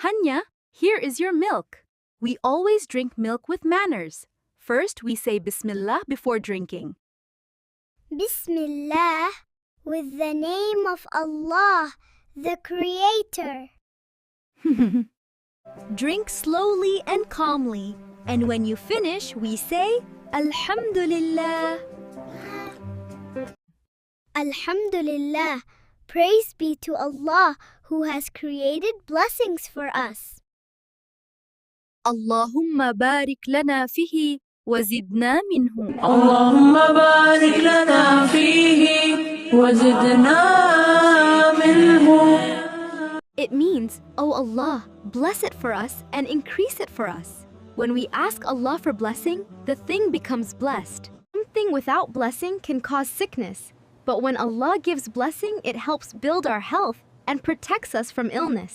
Hanya, here is your milk. We always drink milk with manners. First, we say Bismillah before drinking. Bismillah, with the name of Allah, the Creator. Drink slowly and calmly, and when you finish, we say Alhamdulillah. Alhamdulillah, praise be to Allah who has created blessings for us. Allahumma barik lana fihi وزدنا منه. اللهم بارك لنا فيه وزدنا منه. It means, O Allah, bless it for us and increase it for us. When we ask Allah for blessing, the thing becomes blessed. Something without blessing can cause sickness, but when Allah gives blessing, it helps build our health and protects us from illness.